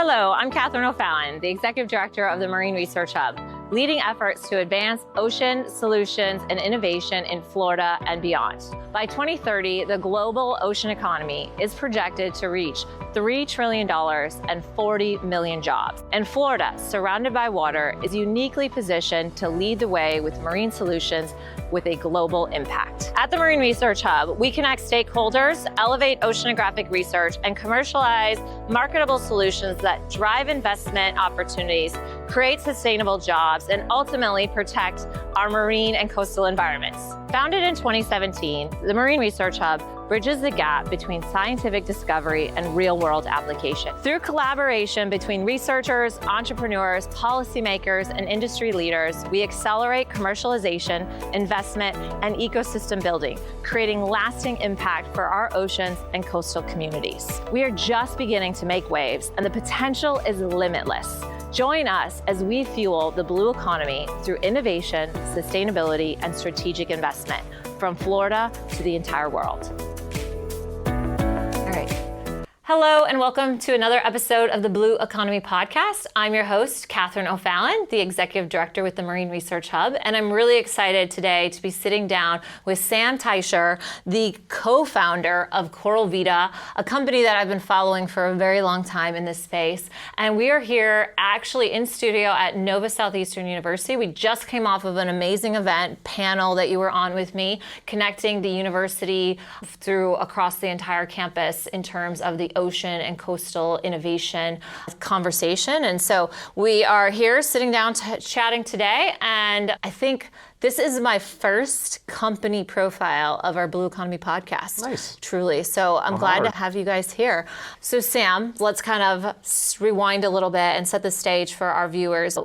Hello, I'm Katherine O'Fallon, the Executive Director of the Marine Research Hub, leading efforts to advance ocean solutions and innovation in Florida and beyond. By 2030, the global ocean economy is projected to reach $3 trillion and 40 million jobs. And Florida, surrounded by water, is uniquely positioned to lead the way with marine solutions with a global impact. At the Marine Research Hub, we connect stakeholders, elevate oceanographic research, and commercialize marketable solutions that drive investment opportunities, create sustainable jobs, and ultimately protect our marine and coastal environments. Founded in 2017, the Marine Research Hub bridges the gap between scientific discovery and real-world application. Through collaboration between researchers, entrepreneurs, policymakers, and industry leaders, we accelerate commercialization, investment, and ecosystem building, creating lasting impact for our oceans and coastal communities. We are just beginning to make waves, and the potential is limitless. Join us as we fuel the blue economy through innovation, sustainability, and strategic investment, from Florida to the entire world. All right. Hello, and welcome to another episode of the Blue Economy Podcast. I'm your host, Katherine O'Fallon, the Executive Director with the Marine Research Hub, and I'm really excited today to be sitting down with Sam Teicher, the co-founder of Coral Vita, a company that I've been following for a very long time in this space. And we are here actually in studio at Nova Southeastern University. We just came off of an amazing event panel that you were on with me, connecting the university through across the entire campus in terms of the ocean and coastal innovation conversation. And so we are here sitting down chatting today. And I think this is my first company profile of our Blue Economy podcast. Nice. Truly. So I'm glad to have you guys here. So Sam, let's kind of rewind a little bit and set the stage for our viewers.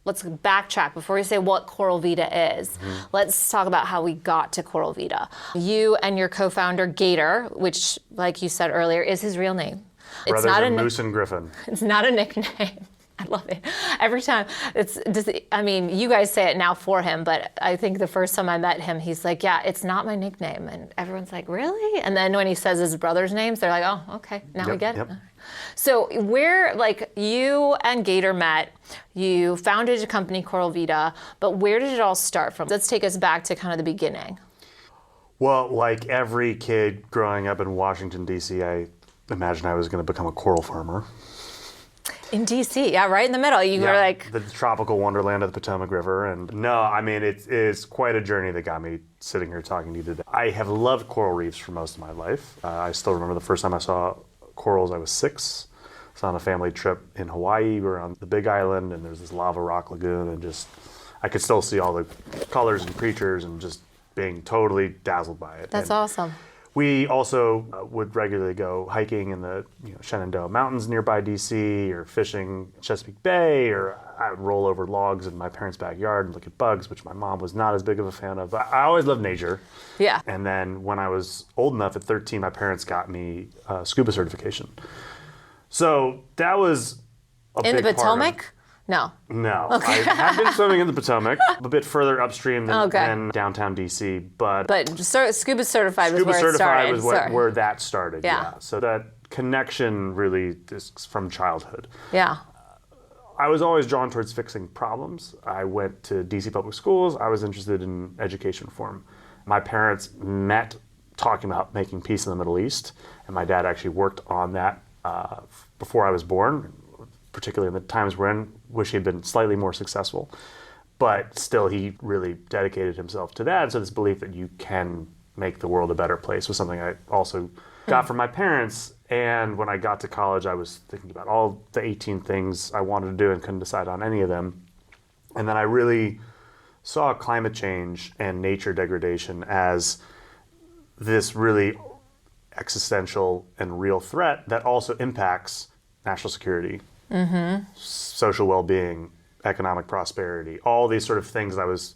Let's backtrack before we say what Coral Vita is. Mm-hmm. Let's talk about how we got to Coral Vita. You and your co-founder, Gator, which, like you said earlier, is his real name. Brothers are Moose and Griffin. It's not a nickname. I love it. Every time, you guys say it now for him, but I think the first time I met him, he's like, yeah, it's not my nickname. And everyone's like, really? And then when he says his brother's names, they're like, oh, okay, now we get it. So you and Gator met, you founded a company, Coral Vita, but where did it all start from? Let's take us back to kind of the beginning. Well, like every kid growing up in Washington, D.C., I imagined I was going to become a coral farmer. In D.C., yeah, right in the middle. You were like... the tropical wonderland of the Potomac River. And it is quite a journey that got me sitting here talking to you today. I have loved coral reefs for most of my life. I still remember the first time I saw corals. I was 6. I was on a family trip in Hawaii. We were on the Big Island, and there's this lava rock lagoon, and I could still see all the colors and creatures and just being totally dazzled by it. That's awesome. We also would regularly go hiking in the Shenandoah Mountains nearby DC, or fishing Chesapeake Bay, or I would roll over logs in my parents' backyard and look at bugs, which my mom was not as big of a fan of. But I always loved nature. Yeah. And then when I was old enough, at 13, my parents got me scuba certification. So that was a big part of it. In the Potomac? No. Okay. I have been swimming in the Potomac, a bit further upstream than downtown DC, but scuba certified was where it started. Scuba certified was where that started. Yeah. So that connection really is from childhood. Yeah. I was always drawn towards fixing problems. I went to DC public schools. I was interested in education reform. My parents met talking about making peace in the Middle East, and my dad actually worked on that before I was born, particularly in the times we're in. Wish he'd been slightly more successful. But still, he really dedicated himself to that. So this belief that you can make the world a better place was something I also got from my parents. And when I got to college, I was thinking about all the 18 things I wanted to do and couldn't decide on any of them. And then I really saw climate change and nature degradation as this really existential and real threat that also impacts national security, social well-being, economic prosperity, all these sort of things I was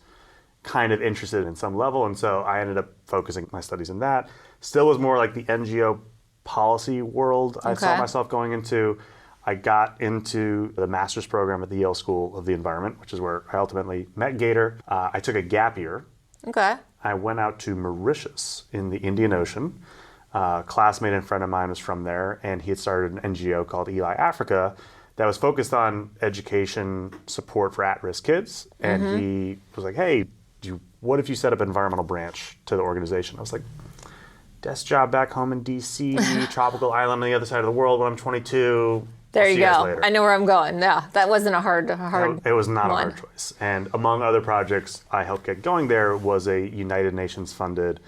kind of interested in some level. And so I ended up focusing my studies in that. Still was more like the NGO policy world I saw myself going into. I got into the master's program at the Yale School of the Environment, which is where I ultimately met Gator. I took a gap year. Okay. I went out to Mauritius in the Indian Ocean A classmate and friend of mine was from there, and he had started an NGO called Eli Africa that was focused on education support for at-risk kids. And he was like, hey, what if you set up an environmental branch to the organization? I was like, desk job back home in D.C., tropical island on the other side of the world when I'm 22. There you go. I know where I'm going. Yeah, that wasn't a hard It was not a hard choice. And among other projects I helped get going there was a United Nations funded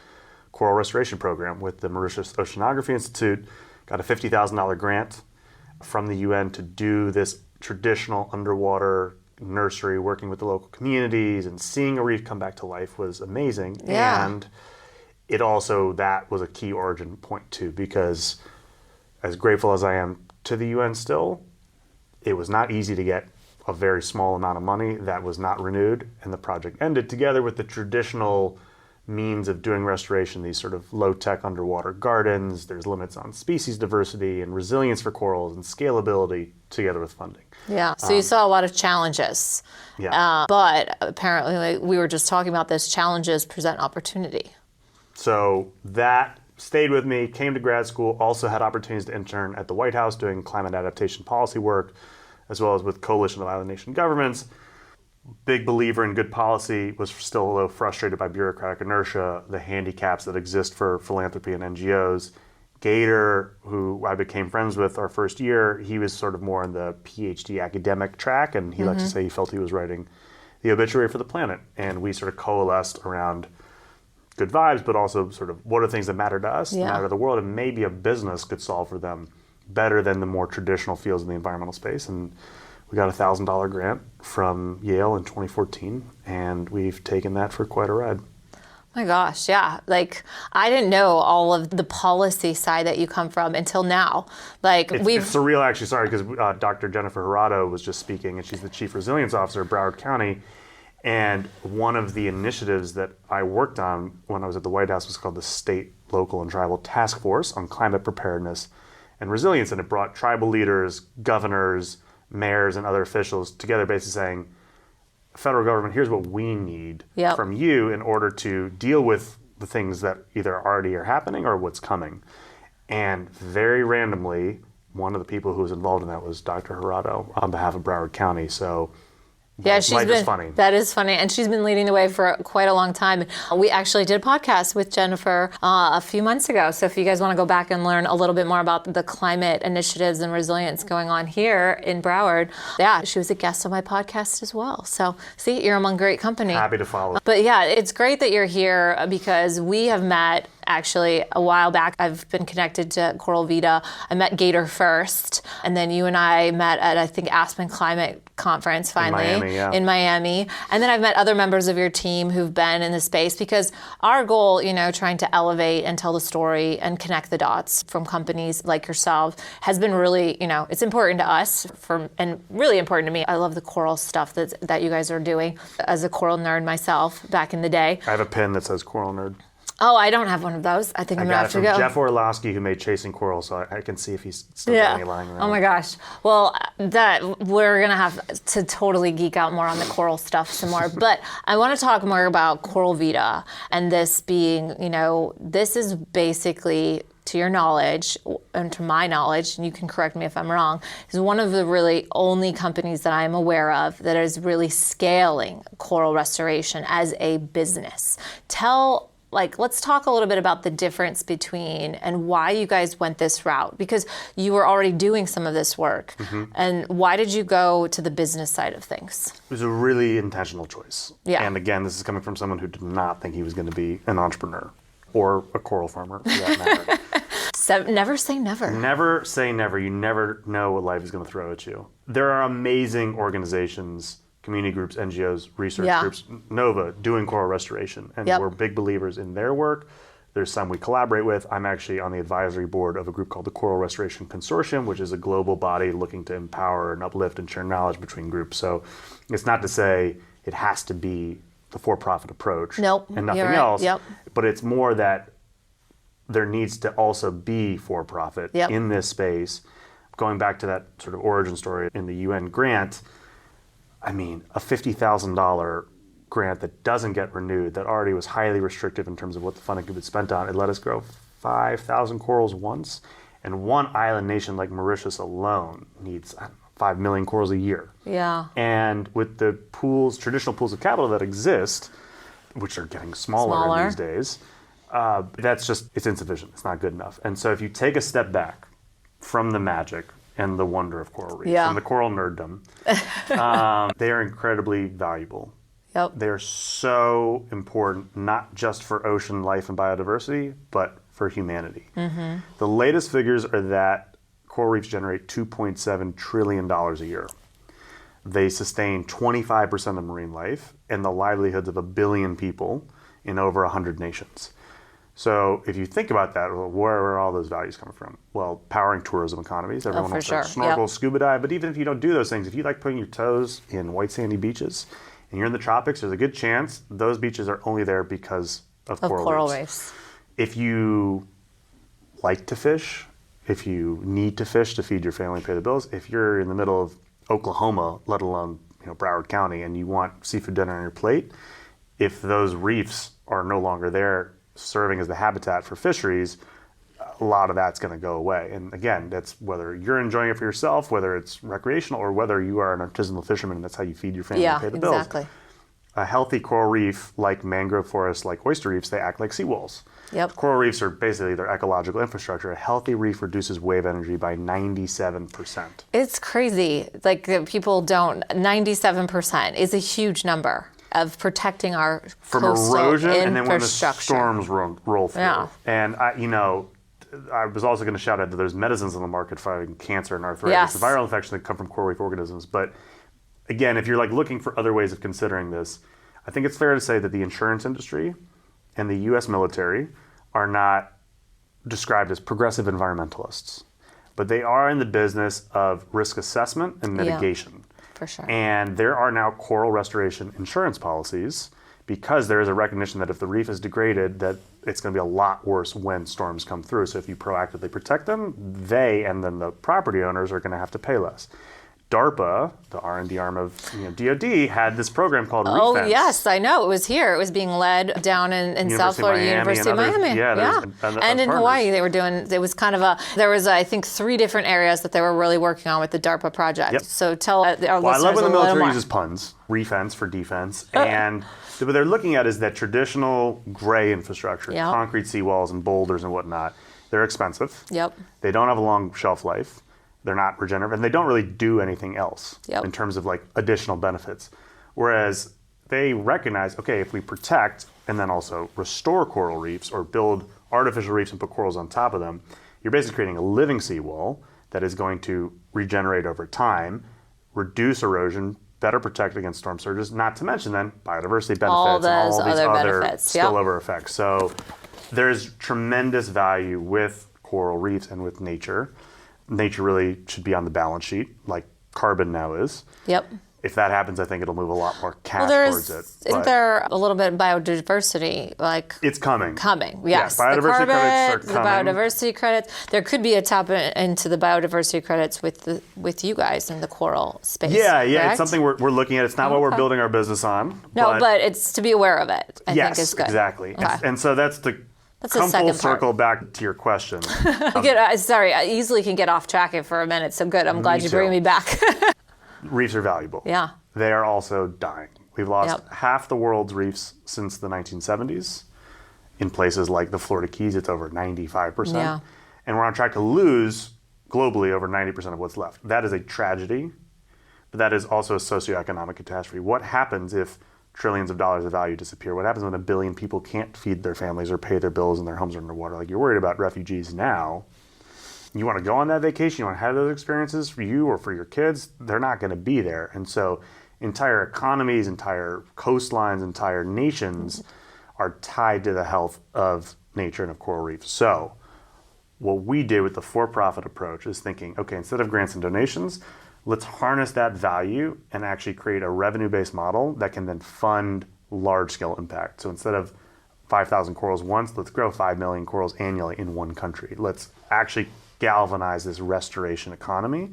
coral restoration program with the Mauritius Oceanography Institute. Got a $50,000 grant from the UN to do this traditional underwater nursery, working with the local communities, and seeing a reef come back to life was amazing. Yeah. And it also, that was a key origin point too, because as grateful as I am to the UN still, it was not easy to get a very small amount of money that was not renewed, and the project ended together with the traditional means of doing restoration, these sort of low-tech underwater gardens. There's limits on species diversity and resilience for corals and scalability together with funding. Yeah, so you saw a lot of challenges. Yeah. But apparently, like we were just talking about this, challenges present opportunity. So that stayed with me, came to grad school, also had opportunities to intern at the White House doing climate adaptation policy work, as well as with Coalition of Island Nation Governments. Big believer in good policy, was still a little frustrated by bureaucratic inertia, the handicaps that exist for philanthropy and NGOs. Gator, who I became friends with our first year, he was sort of more in the PhD academic track, and he liked to say he felt he was writing the obituary for the planet. And we sort of coalesced around good vibes, but also sort of what are things that matter to us, that matter to the world, and maybe a business could solve for them better than the more traditional fields in the environmental space. And we got a $1,000 grant from Yale in 2014, and we've taken that for quite a ride. My gosh, yeah. Like, I didn't know all of the policy side that you come from until now. Like, it's surreal, actually, sorry, because Dr. Jennifer Jurado was just speaking, and she's the Chief Resilience Officer of Broward County. And one of the initiatives that I worked on when I was at the White House was called the State, Local, and Tribal Task Force on Climate Preparedness and Resilience. And it brought tribal leaders, governors, mayors, and other officials together, basically saying, federal government, here's what we need from you in order to deal with the things that either already are happening or what's coming. And very randomly, one of the people who was involved in that was Dr. Jurado on behalf of Broward County. So yeah, she's life been is funny. That is funny, and she's been leading the way for quite a long time. We actually did a podcast with Jennifer a few months ago. So if you guys want to go back and learn a little bit more about the climate initiatives and resilience going on here in Broward, yeah, she was a guest on my podcast as well. So see, you're among great company. Happy to follow. But yeah, it's great that you're here because we have met actually a while back. I've been connected to Coral Vita. I met Gator first, and then you and I met at, I think, Aspen Climate Conference finally in Miami. And then I've met other members of your team who've been in the space, because our goal, trying to elevate and tell the story and connect the dots from companies like yourself has been really, it's important to us and really important to me. I love the coral stuff that you guys are doing as a coral nerd myself back in the day. I have a pin that says Coral Nerd. Oh, I don't have one of those. I think I'm going to have to go. Jeff Orlowski, who made Chasing Coral, so I can see if he's still got any lying around. Oh my gosh. Well, we're going to have to totally geek out more on the coral stuff some more. But I want to talk more about Coral Vita, and this being, this is basically, to your knowledge, and to my knowledge, and you can correct me if I'm wrong, is one of the really only companies that I'm aware of that is really scaling coral restoration as a business. Let's talk a little bit about the difference between and why you guys went this route, because you were already doing some of this work. And why did you go to the business side of things? It was a really intentional choice. Yeah. And again, this is coming from someone who did not think he was going to be an entrepreneur or a coral farmer, for that matter. Never say never. Never say never. You never know what life is going to throw at you. There are amazing organizations, community groups, NGOs, research groups, NOVA, doing coral restoration. And we're big believers in their work. There's some we collaborate with. I'm actually on the advisory board of a group called the Coral Restoration Consortium, which is a global body looking to empower and uplift and share knowledge between groups. So it's not to say it has to be the for-profit approach and nothing else, but it's more that there needs to also be for-profit in this space. Going back to that sort of origin story in the UN grant, I mean, a $50,000 grant that doesn't get renewed, that already was highly restrictive in terms of what the funding could be spent on, it let us grow 5,000 corals once, and one island nation like Mauritius alone needs 5 million corals a year. Yeah. And with the traditional pools of capital that exist, which are getting smaller these days, it's insufficient. It's not good enough. And so if you take a step back from the magic and the wonder of coral reefs and the coral nerddom, they are incredibly valuable. Yep. They're so important, not just for ocean life and biodiversity, but for humanity. Mm-hmm. The latest figures are that coral reefs generate $2.7 trillion a year. They sustain 25% of marine life and the livelihoods of 1 billion people in over 100 nations. So if you think about that, well, where are all those values coming from? Well, powering tourism economies. Everyone wants to snorkel, scuba dive, but even if you don't do those things, if you like putting your toes in white sandy beaches and you're in the tropics, there's a good chance those beaches are only there because of coral reefs. If you like to fish, if you need to fish to feed your family and pay the bills, if you're in the middle of Oklahoma, let alone Broward County, and you want seafood dinner on your plate, if those reefs are no longer there serving as the habitat for fisheries, a lot of that's going to go away. And again, that's whether you're enjoying it for yourself, whether it's recreational, or whether you are an artisanal fisherman and that's how you feed your family and pay the bills. Exactly. A healthy coral reef, like mangrove forests, like oyster reefs, they act like seawalls. Yep. Coral reefs are basically their ecological infrastructure. A healthy reef reduces wave energy by 97%. It's crazy. Like people don't, 97% is a huge number of protecting our from coastal erosion infrastructure. And then when the storms roll through. Yeah. And I was also going to shout out that there's medicines on the market fighting cancer and arthritis, Yes. and viral infection that come from coral reef organisms. But again, if you're looking for other ways of considering this, I think it's fair to say that the insurance industry and the U.S. military are not described as progressive environmentalists, but they are in the business of risk assessment and mitigation. Yeah, for sure. And there are now coral restoration insurance policies because there is a recognition that if the reef is degraded, that it's going to be a lot worse when storms come through. So if you proactively protect them, they and then the property owners are going to have to pay less. DARPA, the R&D arm of DOD, had this program called Reef. Oh, yes, I know. It was here. It was being led down in South Florida, University of Miami. Yeah. And in Hawaii, they were doing, it was kind of there was, I think, 3 different areas that they were really working on with the DARPA project. Yep. So tell our listeners I love when the military more. uses puns, refense for defense. And what they're looking at is that traditional gray infrastructure, concrete seawalls and boulders and whatnot, they're expensive. Yep. They don't have a long shelf life. They're not regenerative, and they don't really do anything else in terms of additional benefits. Whereas they recognize, okay, if we protect and then also restore coral reefs or build artificial reefs and put corals on top of them, you're basically creating a living seawall that is going to regenerate over time, reduce erosion, better protect against storm surges, not to mention then biodiversity benefits and all these other spillover effects. So there's tremendous value with coral reefs and with nature. Nature really should be on the balance sheet, like carbon now is. Yep. If that happens, I think it'll move a lot more cash towards it. Isn't there a little bit of biodiversity? It's coming. Yes. Biodiversity credits are coming. The biodiversity credits. There could be a tap into the biodiversity credits with you guys in the coral space. Yeah. Correct? It's something we're looking at. It's not what we're building our business on. No, but it's to be aware of it. I think is good. Exactly. Okay. And so that's come full circle back to your question. Sorry, I easily can get off track for a minute, so good. I'm glad you bring me back. Reefs are valuable. Yeah. They are also dying. We've lost half the world's reefs since the 1970s. In places like the Florida Keys, it's over 95%. Yeah. And we're on track to lose globally over 90% of what's left. That is a tragedy, but that is also a socioeconomic catastrophe. What happens if trillions of dollars of value disappear? What happens when 1 billion people can't feed their families or pay their bills and their homes are underwater? You're worried about refugees now. You want to go on that vacation, you want to have those experiences for you or for your kids, they're not going to be there. And so entire economies, entire coastlines, entire nations are tied to the health of nature and of coral reefs. So what we did with the for-profit approach is thinking, okay, instead of grants and donations, let's harness that value and actually create a revenue-based model that can then fund large-scale impact. So instead of 5,000 corals once, let's grow 5 million corals annually in one country. Let's actually galvanize this restoration economy.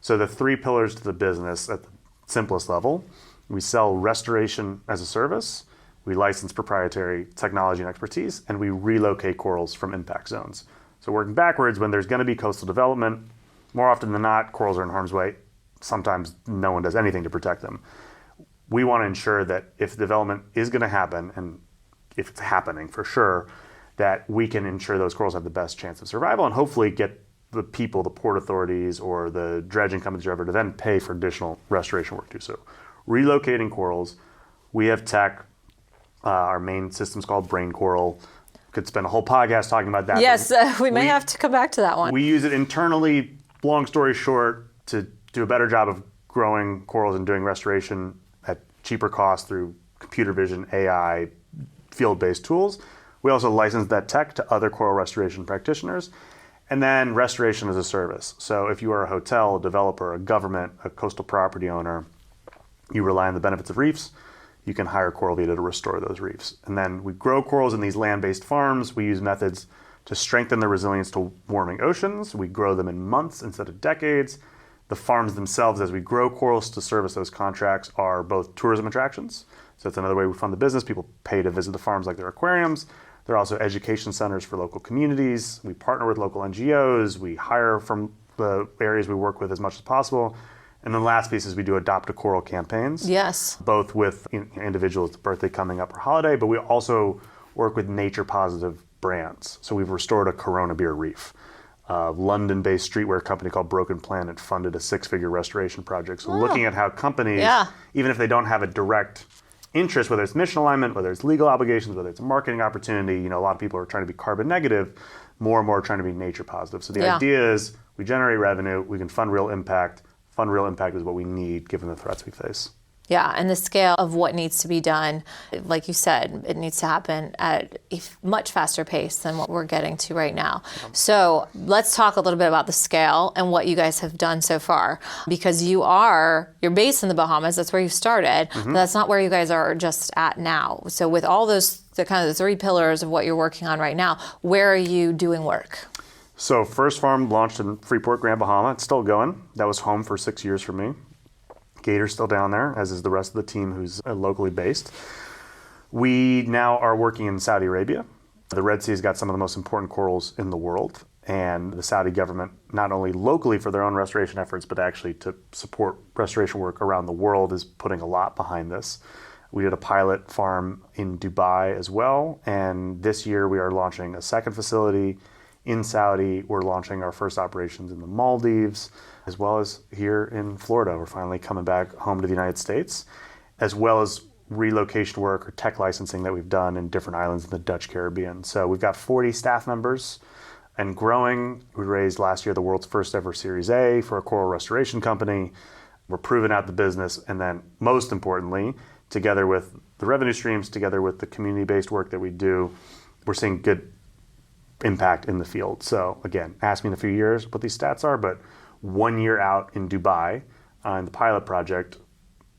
So the 3 pillars to the business at the simplest level, we sell restoration as a service, we license proprietary technology and expertise, and we relocate corals from impact zones. So working backwards, when there's going to be coastal development, more often than not, corals are in harm's way. Sometimes no one does anything to protect them. We want to ensure that if development is going to happen, and if it's happening for sure, that we can ensure those corals have the best chance of survival and hopefully get the people, the port authorities or the dredging companies or whatever, to then pay for additional restoration work too. So relocating corals, we have tech. Our main system's called Brain Coral. Could spend a whole podcast talking about that. Yes, we may have to come back to that one. We use it internally, long story short, to do a better job of growing corals and doing restoration at cheaper cost through computer vision, AI, field-based tools. We also license that tech to other coral restoration practitioners. And then restoration as a service. So if you are a hotel, a developer, a government, a coastal property owner, you rely on the benefits of reefs, you can hire Coral Vita to restore those reefs. And then we grow corals in these land-based farms. We use methods to strengthen the resilience to warming oceans. We grow them in months instead of decades. The farms themselves, as we grow corals to service those contracts, are both tourism attractions. So that's another way we fund the business. People pay to visit the farms like they're aquariums. They're also education centers for local communities. We partner with local NGOs. We hire from the areas we work with as much as possible. And then the last piece is we do adopt a coral campaigns. Yes. Both with individuals' birthday coming up or holiday, but we also work with nature positive brands. So we've restored a Corona beer reef. A London-based streetwear company called Broken Planet funded a 6-figure restoration project. So looking at how companies, even if they don't have a direct interest, whether it's mission alignment, whether it's legal obligations, whether it's a marketing opportunity, a lot of people are trying to be carbon negative, more and more trying to be nature positive. So the idea is we generate revenue, we can fund real impact. Fund real impact is what we need given the threats we face. Yeah, and the scale of what needs to be done, like you said, it needs to happen at a much faster pace than what we're getting to right now. So let's talk a little bit about the scale and what you guys have done so far, because you're based in the Bahamas, that's where you started, but that's not where you guys are just at now. So with all those, the kind of the 3 pillars of what you're working on right now, where are you doing work? So first farm launched in Freeport, Grand Bahama. It's still going. That was home for 6 years for me. Gator's still down there, as is the rest of the team who's locally based. We now are working in Saudi Arabia. The Red Sea has got some of the most important corals in the world, and the Saudi government, not only locally for their own restoration efforts, but actually to support restoration work around the world, is putting a lot behind this. We did a pilot farm in Dubai as well, and this year we are launching a second facility in Saudi. We're launching our first operations in the Maldives, as well as here in Florida. We're finally coming back home to the United States, as well as relocation work or tech licensing that we've done in different islands in the Dutch Caribbean. So we've got 40 staff members and growing. We raised last year the world's first ever Series A for a coral restoration company. We're proving out the business, and then most importantly, together with the revenue streams, together with the community-based work that we do, we're seeing good impact in the field. So again, ask me in a few years what these stats are, but 1 year out in Dubai in the pilot project,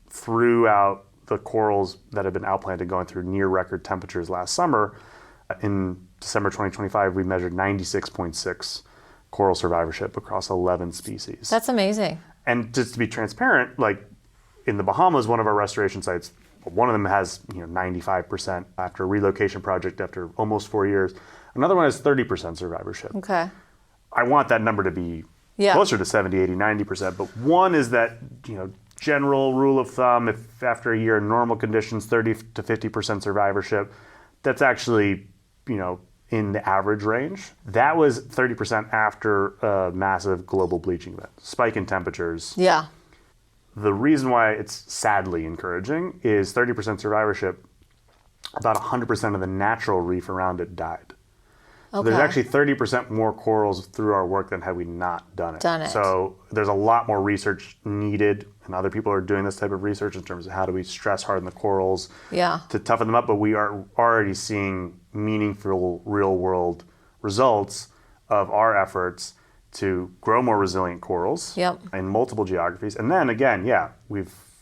throughout the corals that have been outplanted going through near record temperatures last summer, in December 2025, we measured 96.6 coral survivorship across 11 species. That's amazing. And just to be transparent, like in the Bahamas, one of our restoration sites, one of them has 95% after a relocation project after almost 4 years. Another one has 30% survivorship. Okay. I want that number to be closer to 70, 80, 90%. But one is that, general rule of thumb, if after a year in normal conditions, 30 to 50% survivorship, that's actually, in the average range. That was 30% after a massive global bleaching event, spike in temperatures. Yeah. The reason why it's sadly encouraging is 30% survivorship, about 100% of the natural reef around it died. So there's actually 30% more corals through our work than had we not done it. So there's a lot more research needed, and other people are doing this type of research in terms of how do we stress harden the corals to toughen them up, but we are already seeing meaningful real-world results of our efforts to grow more resilient corals in multiple geographies. And then again,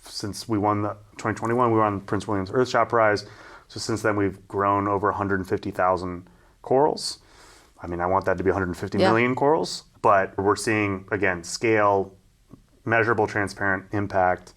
since we won the 2021, we won Prince William's Earthshot Prize. So since then, we've grown over 150,000 corals. I mean, I want that to be 150 million corals, but we're seeing, again, scale, measurable, transparent impact,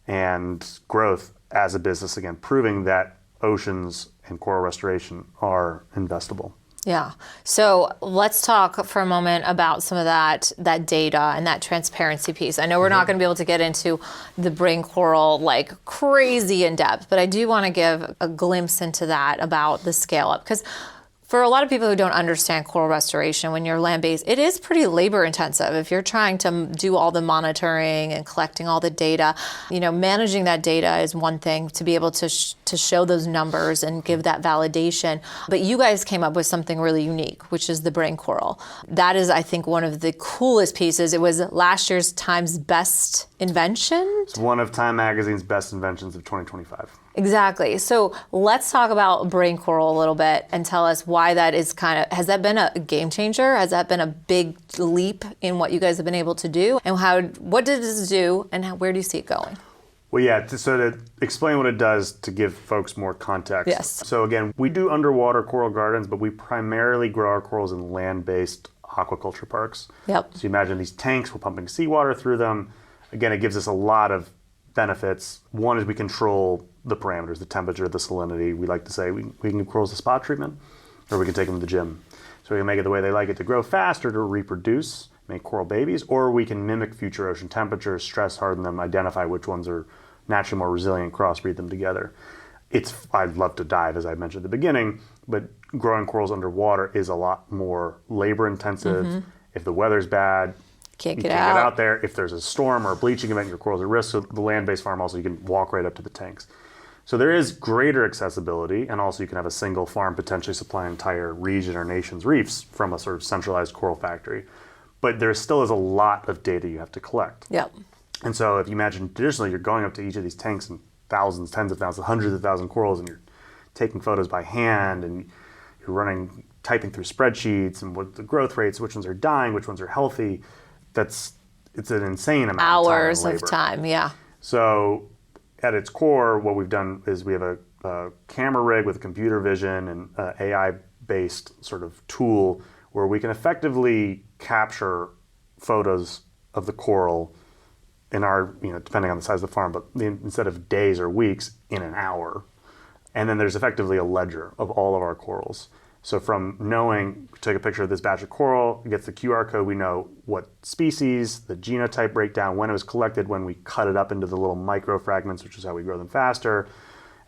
and growth as a business, again, proving that oceans and coral restoration are investable. Yeah. So let's talk for a moment about some of that data and that transparency piece. I know we're not going to be able to get into the brain coral like crazy in depth, but I do want to give a glimpse into that about the scale up, because for a lot of people who don't understand coral restoration, when you're land-based, it is pretty labor intensive. If you're trying to do all the monitoring and collecting all the data, managing that data is one thing, to be able to show those numbers and give that validation. But you guys came up with something really unique, which is the brain coral. That is, I think, one of the coolest pieces. It was last year's Time's Best Invention. It's one of Time Magazine's best inventions of 2025. Exactly. So let's talk about brain coral a little bit and tell us why that is has that been a game changer? Has that been a big leap in what you guys have been able to do? And what does this do, and where do you see it going? Well, yeah, so to explain what it does, to give folks more context. Yes. So again, we do underwater coral gardens, but we primarily grow our corals in land-based aquaculture parks. Yep. So you imagine these tanks, we're pumping seawater through them. Again, it gives us a lot of benefits. One is we control the parameters, the temperature, the salinity. We like to say we can give corals a spa treatment, or we can take them to the gym. So we can make it the way they like it, to grow faster, to reproduce, make coral babies, or we can mimic future ocean temperatures, stress harden them, identify which ones are naturally more resilient, crossbreed them together. I'd love to dive, as I mentioned at the beginning, but growing corals underwater is a lot more labor intensive. Mm-hmm. If the weather's bad, you can't get out there. If there's a storm or a bleaching event, your corals are at risk. So the land-based farm also, you can walk right up to the tanks. So there is greater accessibility, and also you can have a single farm potentially supply an entire region or nation's reefs from a sort of centralized coral factory. But there still is a lot of data you have to collect. Yep. And so if you imagine traditionally, you're going up to each of these tanks and thousands, tens of thousands, hundreds of thousands of corals, and you're taking photos by hand, and you're typing through spreadsheets and what the growth rates, which ones are dying, which ones are healthy. It's an insane amount hours of time and labor. of time, yeah. So at its core, what we've done is we have a camera rig with computer vision and AI-based sort of tool where we can effectively capture photos of the coral in our, depending on the size of the farm, but instead of days or weeks, in an hour. And then there's effectively a ledger of all of our corals. So from knowing, take a picture of this batch of coral, it gets the QR code, we know what species, the genotype breakdown, when it was collected, when we cut it up into the little micro fragments, which is how we grow them faster.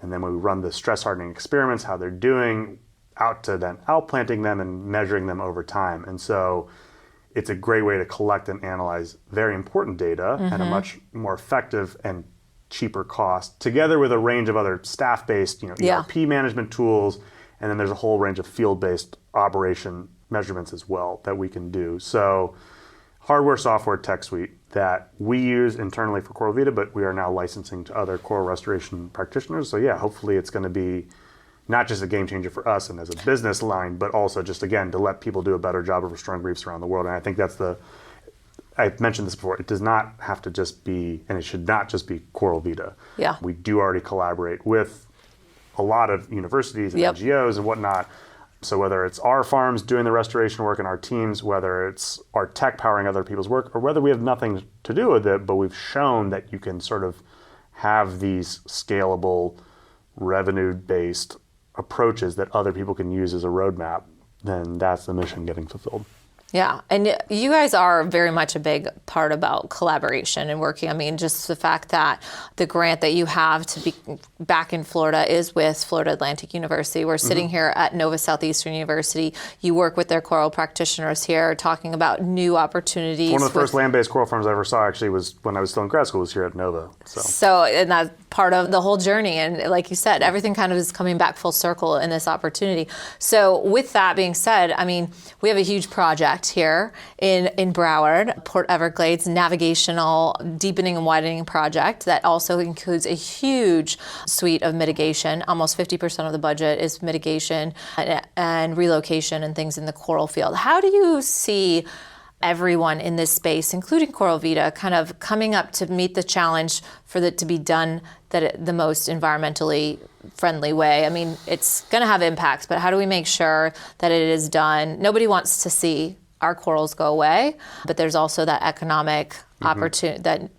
And then when we run the stress hardening experiments, how they're doing, out to then outplanting them and measuring them over time. And so it's a great way to collect and analyze very important data at a much more effective and cheaper cost, together with a range of other staff-based, ERP management tools. And then there's a whole range of field-based operation measurements as well that we can do. So hardware, software, tech suite that we use internally for Coral Vita, but we are now licensing to other coral restoration practitioners. So yeah, hopefully it's going to be not just a game changer for us and as a business line, but also just, again, to let people do a better job of restoring reefs around the world. And I think I've mentioned this before, it does not have to just be, and it should not just be Coral Vita. Yeah. We do already collaborate with a lot of universities and NGOs and whatnot. So whether it's our farms doing the restoration work and our teams, whether it's our tech powering other people's work, or whether we have nothing to do with it, but we've shown that you can sort of have these scalable, revenue-based approaches that other people can use as a roadmap, then that's the mission getting fulfilled. Yeah, and you guys are very much a big part about collaboration and working. I mean, just the fact that the grant that you have to be back in Florida is with Florida Atlantic University. We're sitting here at Nova Southeastern University. You work with their coral practitioners here, talking about new opportunities. One of the first land-based coral farms I ever saw actually was when I was still in grad school, was here at Nova. And that's part of the whole journey. And like you said, everything kind of is coming back full circle in this opportunity. So with that being said, I mean, we have a huge project here in Broward, Port Everglades navigational deepening and widening project that also includes a huge suite of mitigation. Almost 50% of the budget is mitigation and relocation and things in the coral field. How do you see everyone in this space, including Coral Vita, kind of coming up to meet the challenge for it to be done the most environmentally friendly way? I mean, it's going to have impacts, but how do we make sure that it is done? Nobody wants to see our corals go away, but there's also that economic opportunity, that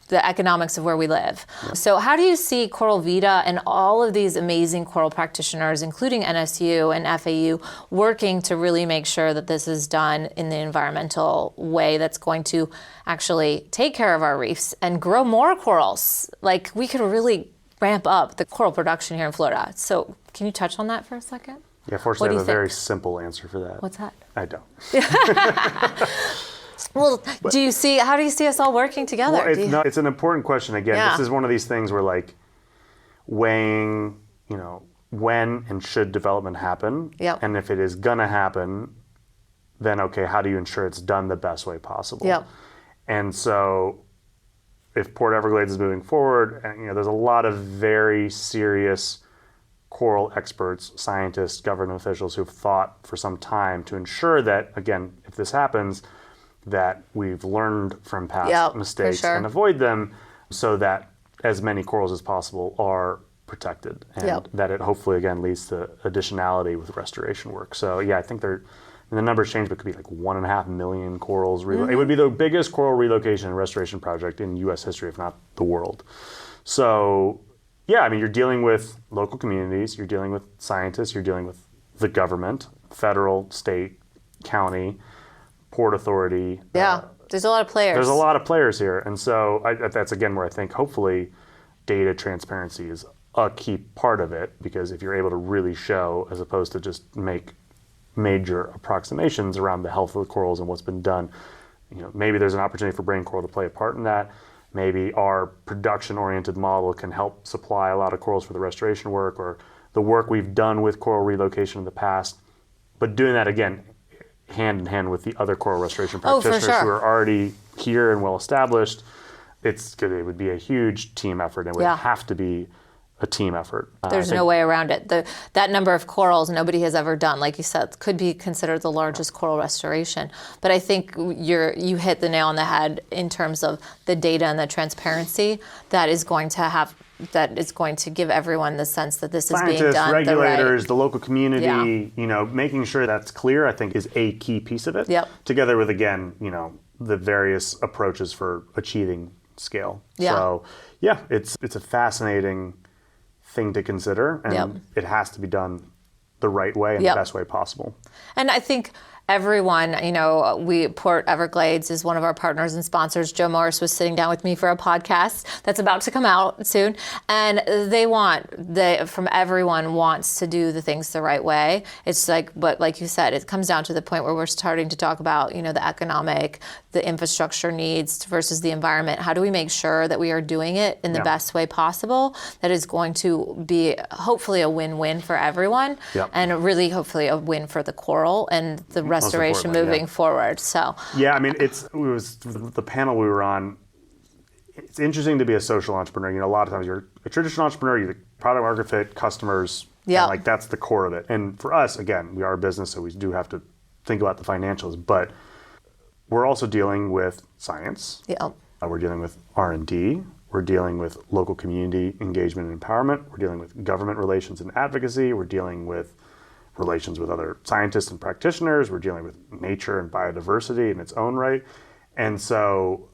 the economics of where we live. So how do you see Coral Vita and all of these amazing coral practitioners, including NSU and FAU, working to really make sure that this is done in the environmental way that's going to actually take care of our reefs and grow more corals? Like, we could really ramp up the coral production here in Florida. So can you touch on that for a second? Yeah, fortunately, I have a very simple answer for that. What's that? I don't. Well, how do you see us all working together? Well, it's an important question. Again, Yeah. This is one of these things where, like, weighing, when and should development happen. Yep. And if it is going to happen, then, okay, how do you ensure it's done the best way possible? Yep. And so if Port Everglades is moving forward, and, there's a lot of very serious coral experts, scientists, government officials who've thought for some time to ensure that, again, if this happens, that we've learned from past mistakes and avoid them so that as many corals as possible are protected, and that it hopefully, again, leads to additionality with restoration work. So, yeah, I think the numbers change, but it could be like 1.5 million corals. It would be the biggest coral relocation and restoration project in U.S. history, if not the world. So, yeah, I mean, you're dealing with local communities, you're dealing with scientists, you're dealing with the government, federal, state, county, Port Authority. Yeah, there's a lot of players. There's a lot of players here. And so that's, again, where I think hopefully data transparency is a key part of it, because if you're able to really show, as opposed to just make major approximations around the health of the corals and what's been done, maybe there's an opportunity for brain coral to play a part in that. Maybe our production-oriented model can help supply a lot of corals for the restoration work, or the work we've done with coral relocation in the past. But doing that, again, hand in hand with the other coral restoration practitioners who are already here and well established, it would be a huge team effort, and it would have to be a team effort. There's no way around it. That number of corals nobody has ever done, like you said, could be considered the largest coral restoration. But I think you hit the nail on the head in terms of the data and the transparency that is going to give everyone the sense that this is being done. Scientists, regulators, the local community, making sure that's clear, I think, is a key piece of it. Yep. Together with, again, the various approaches for achieving scale. Yeah. So, yeah, it's a fascinating thing to consider, and it has to be done the right way and the best way possible. And I think everyone, Port Everglades is one of our partners and sponsors. Joe Morris was sitting down with me for a podcast that's about to come out soon. And from everyone wants to do the things the right way. It's like, but like you said, it comes down to the point where we're starting to talk about, the infrastructure needs versus the environment. How do we make sure that we are doing it in the best way possible that is going to be hopefully a win-win for everyone, and really hopefully a win for the coral and the restoration moving forward. So I mean, it was the panel we were on. It's interesting to be a social entrepreneur. A lot of times you're a traditional entrepreneur, you're product market fit, customers, and that's the core of it. And for us, again, we are a business, so we do have to think about the financials, but we're also dealing with science. We're dealing with R&D. We're dealing with local community engagement and empowerment. We're dealing with government relations and advocacy. We're dealing with relations with other scientists and practitioners. We're dealing with nature and biodiversity in its own right. And so,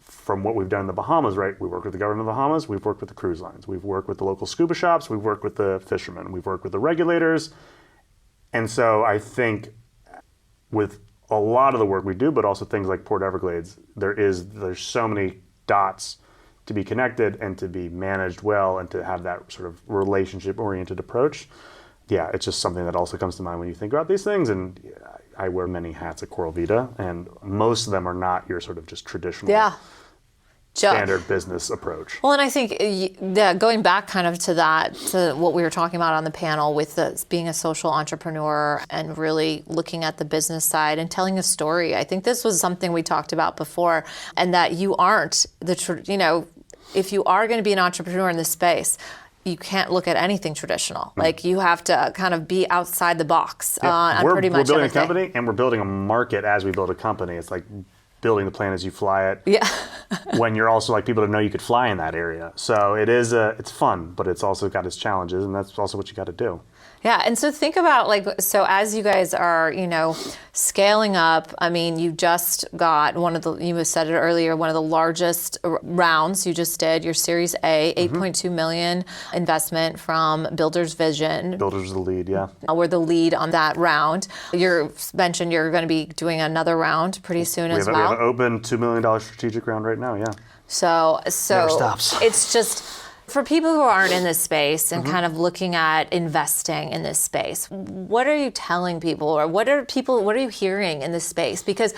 from what we've done in the Bahamas, we work with the government of the Bahamas, we've worked with the cruise lines, we've worked with the local scuba shops, we've worked with the fishermen, we've worked with the regulators. And so I think with a lot of the work we do, but also things like Port Everglades, there's so many dots to be connected and to be managed well and to have that sort of relationship-oriented approach. Yeah, it's just something that also comes to mind when you think about these things. And I wear many hats at Coral Vita, and most of them are not your sort of just traditional standard business approach. Well, and I think going back kind of to what we were talking about on the panel with being a social entrepreneur and really looking at the business side and telling a story, I think this was something we talked about before, and that you aren't if you are going to be an entrepreneur in this space, you can't look at anything traditional. Like, you have to kind of be outside the box on pretty much everything. We're building a company, and we're building a market as we build a company. It's like building the plane as you fly it. Yeah. When you're also like people to know you could fly in that area. So it's fun, but it's also got its challenges, and that's also what you got to do. Yeah, and so think about so as you guys are, scaling up, I mean, you just got you said it earlier, one of the largest rounds you just did, your Series A, 8.2 million investment from Builders Vision. Builders is the lead, yeah. We're the lead on that round. You mentioned you're going to be doing another round pretty soon as well. We have an open $2 million strategic round right now, yeah. So never stops. It's just, for people who aren't in this space and kind of looking at investing in this space, what are you telling people, or what are you hearing in this space? Because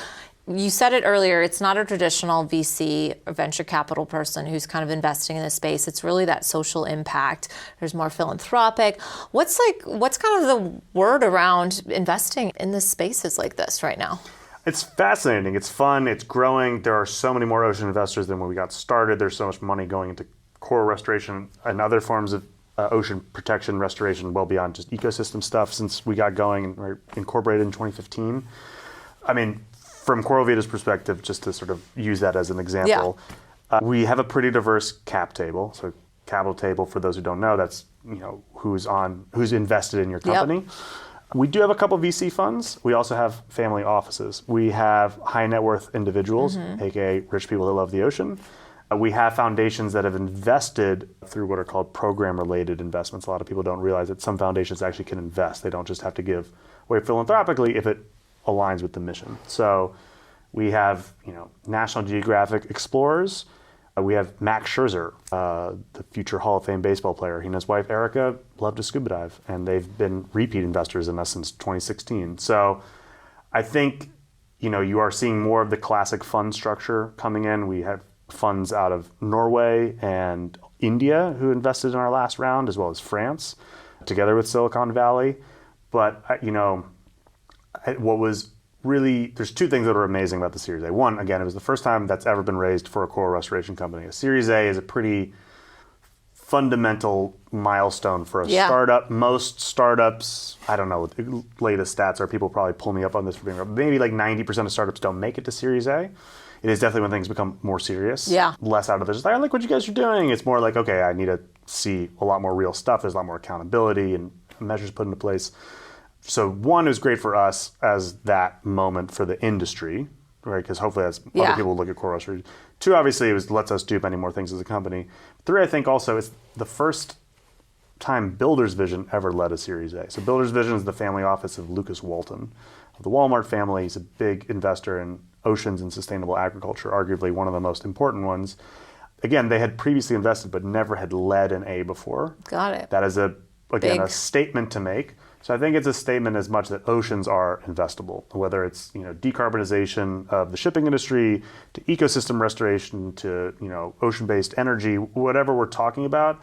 you said it earlier, it's not a traditional VC or venture capital person who's kind of investing in this space. It's really that social impact. There's more philanthropic. What's kind of the word around investing in the spaces like this right now? It's fascinating. It's fun. It's growing. There are so many more ocean investors than when we got started. There's so much money going into coral restoration and other forms of ocean protection, restoration, well beyond just ecosystem stuff since we got going and were incorporated in 2015. I mean, from Coral Vita's perspective, just to sort of use that as an example, we have a pretty diverse cap table. So capital table, for those who don't know, that's who's invested in your company. Yep. We do have a couple VC funds. We also have family offices. We have high net worth individuals, aka rich people that love the ocean. We have foundations that have invested through what are called program-related investments. A lot of people don't realize that some foundations actually can invest. They don't just have to give away philanthropically if it aligns with the mission. So we have, National Geographic explorers. We have Max Scherzer, the future Hall of Fame baseball player. He and his wife, Erica, love to scuba dive, and they've been repeat investors in us since 2016. So I think, you are seeing more of the classic fund structure coming in. We have funds out of Norway and India who invested in our last round, as well as France, together with Silicon Valley. But, what was really, there's two things that are amazing about the Series A. One, again, it was the first time that's ever been raised for a coral restoration company. A Series A is a pretty fundamental milestone for a startup. Most startups, I don't know what the latest stats are, people probably pull me up on this for being wrong, maybe like 90% of startups don't make it to Series A. It is definitely when things become more serious. Yeah. Less out of just I like what you guys are doing. It's more like, okay, I need to see a lot more real stuff. There's a lot more accountability and measures put into place. So one, is great for us as that moment for the industry, right? Because hopefully that's other people look at coral restoration. Two, obviously, it lets us do many more things as a company. Three, I think also it's the first time Builders Vision ever led a Series A. So Builders Vision is the family office of Lucas Walton, of the Walmart family. He's a big investor in oceans and sustainable agriculture, arguably one of the most important ones. Again, they had previously invested but never had led an A before. Got it. That is a statement to make. So I think it's a statement as much that oceans are investable, whether it's decarbonization of the shipping industry, to ecosystem restoration, to ocean-based energy, whatever we're talking about.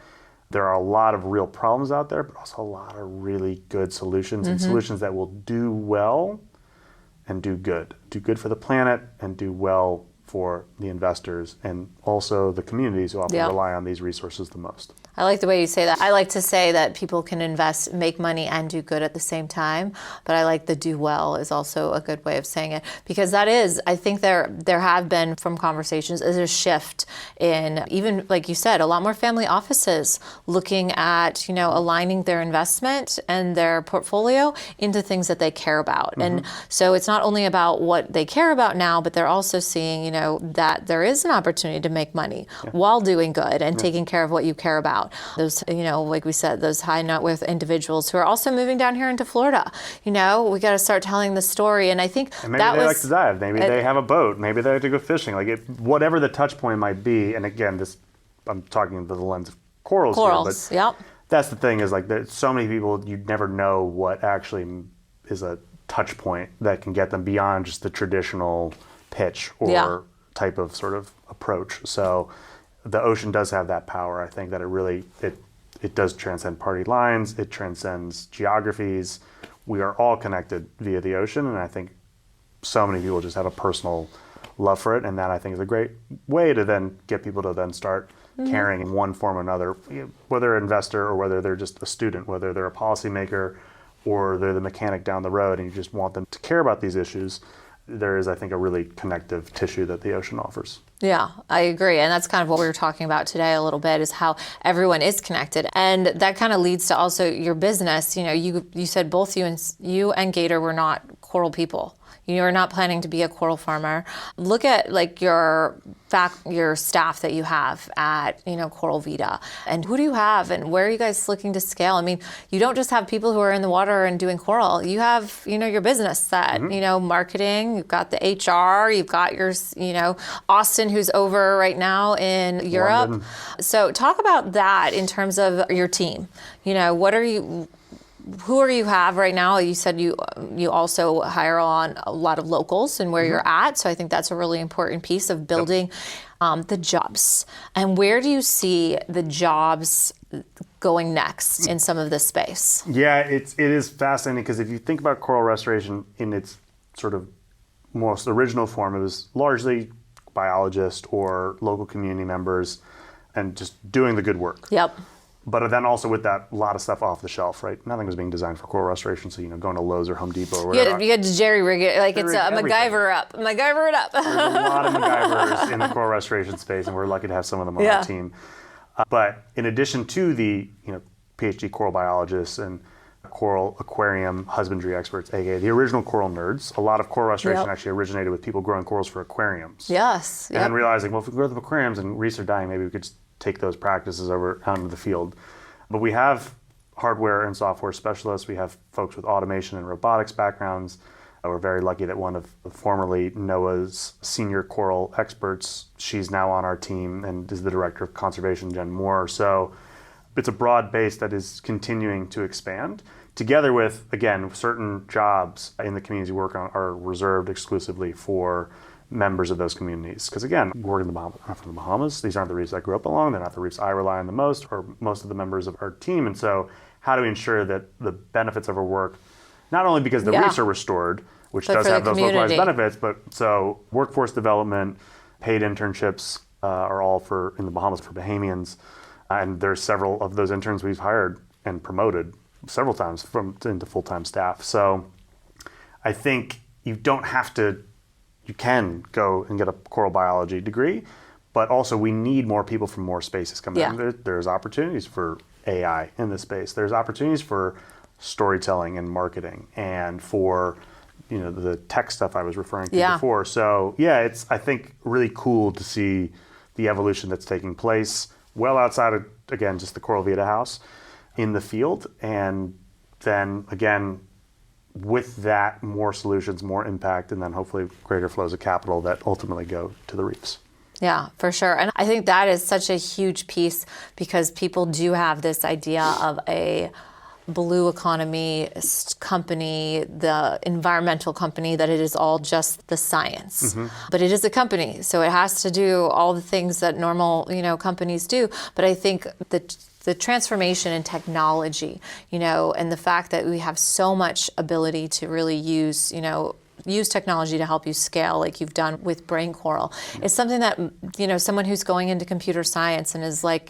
There are a lot of real problems out there, but also a lot of really good solutions and solutions that will do well and do good. Do good for the planet and do well for the investors and also the communities who often rely on these resources the most. I like the way you say that. I like to say that people can invest, make money, and do good at the same time. But I like the do well is also a good way of saying it, because that is, I think there have been, from conversations, is a shift in, even like you said, a lot more family offices looking at, aligning their investment and their portfolio into things that they care about. And so it's not only about what they care about now, but they're also seeing, that there is an opportunity to make money while doing good and taking care of what you care about. Those, like we said, those high net worth individuals who are also moving down here into Florida. We got to start telling the story. And I think maybe they like to dive. Maybe they have a boat. Maybe they like to go fishing. Whatever the touch point might be. And again, I'm talking through the lens of corals here, but that's the thing is there's so many people you'd never know what actually is a touch point that can get them beyond just the traditional pitch or type of sort of approach. So the ocean does have that power. I think that it does transcend party lines. It transcends geographies. We are all connected via the ocean, and I think so many people just have a personal love for it, and that I think is a great way to then get people to then start caring in one form or another, whether an investor or whether they're just a student, whether they're a policymaker or they're the mechanic down the road, and you just want them to care about these issues. there is, I think, a really connective tissue that the ocean offers. Yeah, I agree. And that's kind of what we were talking about today a little bit, is how everyone is connected. And that kind of leads to also your business. You said both you and Gator were not coral people. You're not planning to be a coral farmer. Look at like your staff that you have at Coral Vita, and who do you have, and where are you guys looking to scale? I mean, you don't just have people who are in the water and doing coral. You have your business set, marketing. You've got the HR. You've got your Austin, who's over right now in Europe. London. So talk about that in terms of your team. Who are you have right now? You said you also hire on a lot of locals and where you're at. So I think that's a really important piece of building the jobs. And where do you see the jobs going next in some of this space? Yeah, it is fascinating, because if you think about coral restoration in its sort of most original form, it was largely biologists or local community members and just doing the good work. Yep. But then also with that, a lot of stuff off the shelf, right? Nothing was being designed for coral restoration, so going to Lowe's or Home Depot or whatever. You had to jerry rig it, like it's a MacGyver up. MacGyver it up. There's a lot of MacGyvers in the coral restoration space, and we're lucky to have some of them on our team. But in addition to the PhD coral biologists and coral aquarium husbandry experts, aka the original coral nerds, a lot of coral restoration actually originated with people growing corals for aquariums. Yes. And then realizing, well, if we grow them aquariums and reefs are dying, maybe we could take those practices over out into the field. But we have hardware and software specialists. We have folks with automation and robotics backgrounds. We're very lucky that one of formerly NOAA's senior coral experts, she's now on our team and is the director of conservation, Jen Moore. So it's a broad base that is continuing to expand, together with, again, certain jobs in the communities we work on are reserved exclusively for members of those communities. Because again, we're in I'm from the Bahamas. These aren't the reefs I grew up along. They're not the reefs I rely on the most, or most of the members of our team. And so how do we ensure that the benefits of our work, not only because the reefs are restored, which does have those localized benefits, but so workforce development, paid internships are all in the Bahamas for Bahamians. And there's several of those interns we've hired and promoted several times into full-time staff. So I think you can go and get a coral biology degree, but also we need more people from more spaces coming in. There's opportunities for AI in this space. There's opportunities for storytelling and marketing, and for the tech stuff I was referring to before. So it's, I think, really cool to see the evolution that's taking place well outside of, again, just the Coral Vita house in the field. And then again, with that, more solutions, more impact, and then hopefully greater flows of capital that ultimately go to the reefs. Yeah, for sure. And I think that is such a huge piece, because people do have this idea of a blue economy company, the environmental company, that it is all just the science. But it is a company, so it has to do all the things that normal, companies do. But I think the transformation in technology, and the fact that we have so much ability to really use technology to help you scale, like you've done with brain coral, is something that, someone who's going into computer science and is like,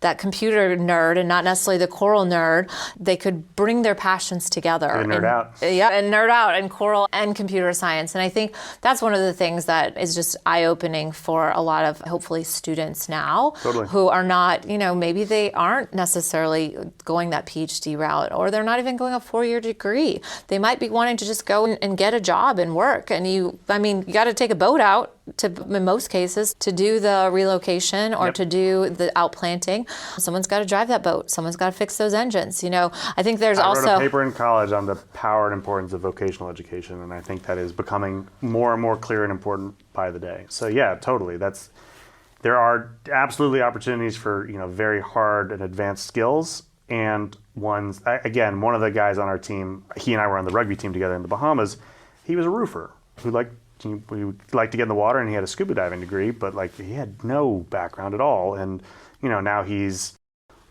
that computer nerd and not necessarily the coral nerd, they could bring their passions together. And nerd out. Yeah, and nerd out in coral and computer science. And I think that's one of the things that is just eye-opening for a lot of, hopefully, students now who are not, maybe they aren't necessarily going that PhD route, or they're not even going a 4-year degree. They might be wanting to just go and get a job and work. And you got to take a boat out in most cases, to do the relocation or to do the outplanting. Someone's got to drive that boat. Someone's got to fix those engines. I think there's also... I wrote a paper in college on the power and importance of vocational education, and I think that is becoming more and more clear and important by the day. So yeah, totally. There are absolutely opportunities for very hard and advanced skills, and ones. Again, one of the guys on our team, he and I were on the rugby team together in the Bahamas. He was a roofer who liked to get in the water, and he had a scuba diving degree, but he had no background at all. And now he's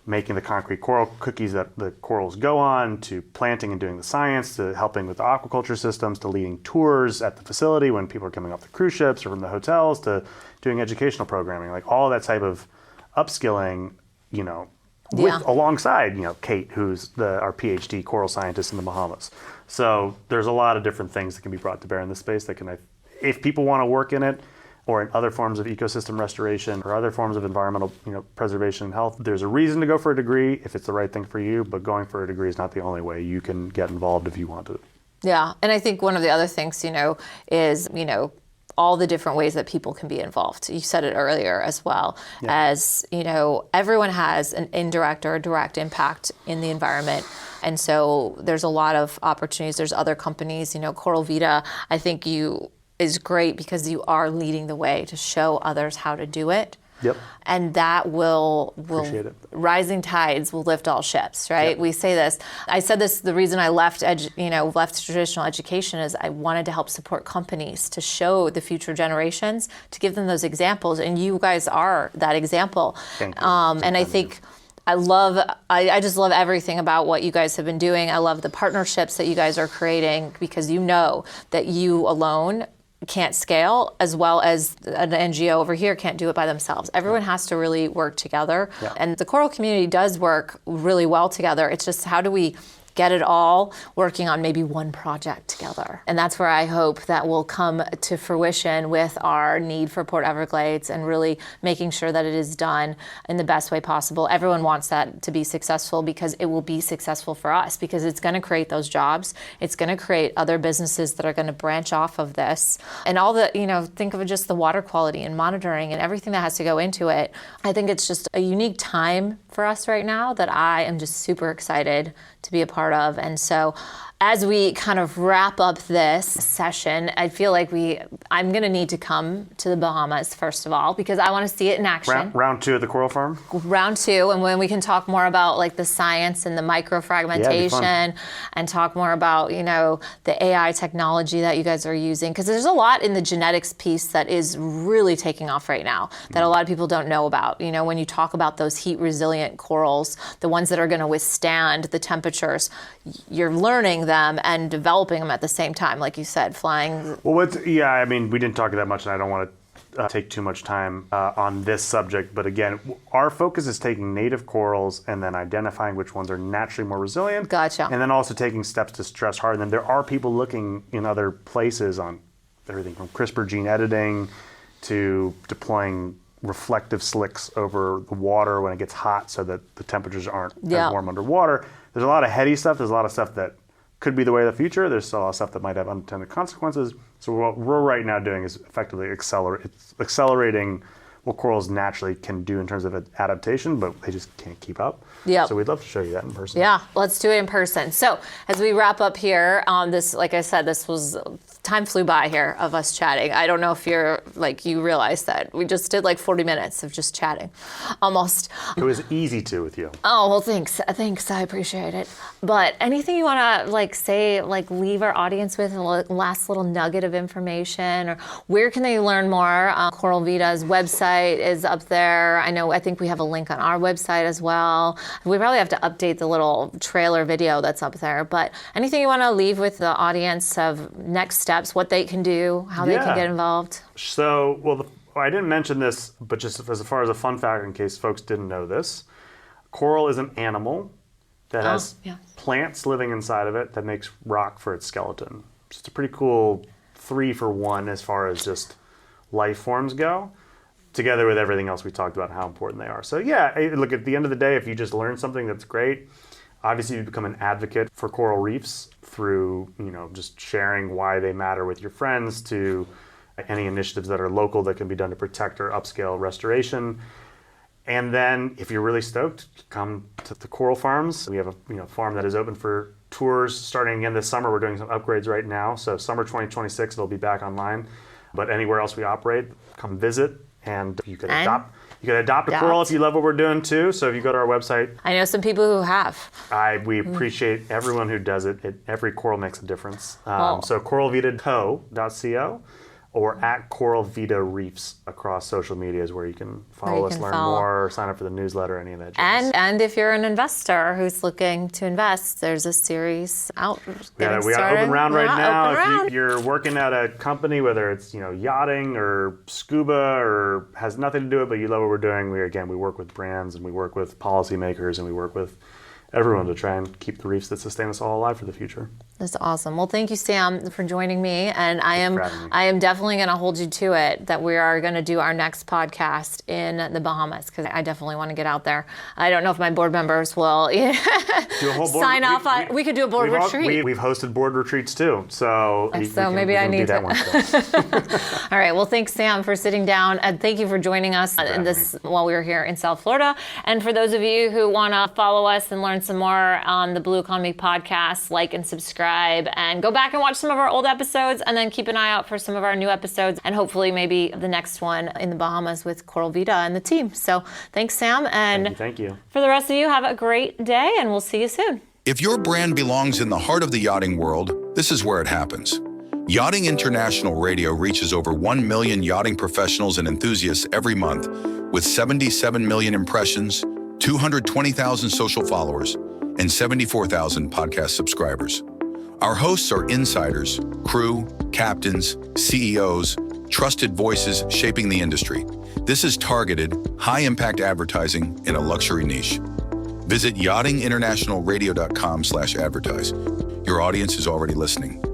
making the concrete coral cookies that the corals go on, to planting and doing the science, to helping with the aquaculture systems, to leading tours at the facility when people are coming off the cruise ships or from the hotels, to doing educational programming, all that type of upskilling. alongside, Kate, who's our PhD coral scientist in the Bahamas. So there's a lot of different things that can be brought to bear in this space that can, if people want to work in it, or in other forms of ecosystem restoration or other forms of environmental preservation and health, there's a reason to go for a degree if it's the right thing for you, but going for a degree is not the only way. You can get involved if you want to. Yeah, and I think one of the other things, is, all the different ways that people can be involved. You said it earlier as well, as, everyone has an indirect or a direct impact in the environment. And so there's a lot of opportunities. There's other companies, Coral Vita, I think is great because you are leading the way to show others how to do it. Yep. And that will rising tides will lift all ships, right? Yep. We say this. I said this, the reason I left traditional education is I wanted to help support companies to show the future generations, to give them those examples. And you guys are that example. Thank you. And I think I just love everything about what you guys have been doing. I love the partnerships that you guys are creating because that you alone can't scale, as well as an NGO over here can't do it by themselves. Everyone has to really work together. Yeah. And the coral community does work really well together. It's just how do we get it all working on maybe one project together. And that's where I hope that will come to fruition with our need for Port Everglades and really making sure that it is done in the best way possible. Everyone wants that to be successful because it will be successful for us, because it's going to create those jobs. It's going to create other businesses that are going to branch off of this. And all the, think of just the water quality and monitoring and everything that has to go into it. I think it's just a unique time for us right now that I am just super excited to be a part of. And so as we kind of wrap up this session, I feel like I'm going to need to come to the Bahamas, first of all, because I want to see it in action. Round 2 at the Coral Farm? Round 2, and when we can talk more about the science and the microfragmentation and talk more about, the AI technology that you guys are using, because there's a lot in the genetics piece that is really taking off right now that a lot of people don't know about. When you talk about those heat resilient corals, the ones that are going to withstand the temperatures, you're learning them and developing them at the same time, like you said, flying. Well, we didn't talk that much, and I don't want to take too much time on this subject. But again, our focus is taking native corals and then identifying which ones are naturally more resilient. Gotcha. And then also taking steps to stress harden them. There are people looking in other places on everything from CRISPR gene editing to deploying reflective slicks over the water when it gets hot so that the temperatures aren't as warm underwater. There's a lot of heady stuff. There's a lot of stuff that could be the way of the future. There's still a lot of stuff that might have unintended consequences. So what we're right now doing is effectively accelerating what corals naturally can do in terms of adaptation, but they just can't keep up. Yep. So we'd love to show you that in person. Yeah, let's do it in person. So as we wrap up here, this, like I said, time flew by here of us chatting. I don't know if you realize that. We just did 40 minutes of just chatting, almost. It was easy with you. Oh, well, thanks. I appreciate it. But anything you want to say, leave our audience with a last little nugget of information, or where can they learn more? Coral Vita's website is up there. I think we have a link on our website as well. We probably have to update the little trailer video that's up there. But anything you want to leave with the audience of next steps, what they can do, how they can get involved? So, I didn't mention this, but just as far as a fun fact, in case folks didn't know this, coral is an animal that has plants living inside of it that makes rock for its skeleton. It's a pretty cool 3-for-1 as far as just life forms go, together with everything else we talked about and how important they are. So look, at the end of the day, if you just learn something, that's great. Obviously, you become an advocate for coral reefs through, just sharing why they matter with your friends, to any initiatives that are local that can be done to protect or upscale restoration. And then if you're really stoked, come to the coral farms. We have a farm that is open for tours starting again this summer. We're doing some upgrades right now. So summer 2026, it'll be back online. But anywhere else we operate, come visit. And you can adopt a coral if you love what we're doing too. So if you go to our website, I know some people who have. We appreciate everyone who does it. Every coral makes a difference. So coralvitaco.co. or at Coral Vita Reefs across social media is where you can follow us, learn more, sign up for the newsletter, any of that. And if you're an investor who's looking to invest, there's a series out. We got an open round right now. If you're working at a company, whether it's yachting or scuba or has nothing to do with it, but you love what we're doing, we work with brands and we work with policymakers and we work with everyone to try and keep the reefs that sustain us all alive for the future. That's awesome. Well, thank you, Sam, for joining me. And I am definitely going to hold you to it that we are going to do our next podcast in the Bahamas, because I definitely want to get out there. I don't know if my board members will sign off on. We could do a board retreat. We've hosted board retreats too, so maybe I need that one. All right. Well, thanks, Sam, for sitting down, and thank you for joining us while we were here in South Florida. And for those of you who want to follow us and learn some more on the Blue Economy podcast, like and subscribe, and go back and watch some of our old episodes, and then keep an eye out for some of our new episodes, and hopefully maybe the next one in the Bahamas with Coral Vita and the team. So thanks, Sam. And thank you. For the rest of you, have a great day, and we'll see you soon. If your brand belongs in the heart of the yachting world, this is where it happens. Yachting International Radio reaches over 1 million yachting professionals and enthusiasts every month, with 77 million impressions, 220,000 social followers, and 74,000 podcast subscribers. Our hosts are insiders, crew, captains, CEOs, trusted voices shaping the industry. This is targeted, high-impact advertising in a luxury niche. Visit yachtinginternationalradio.com/advertise. Your audience is already listening.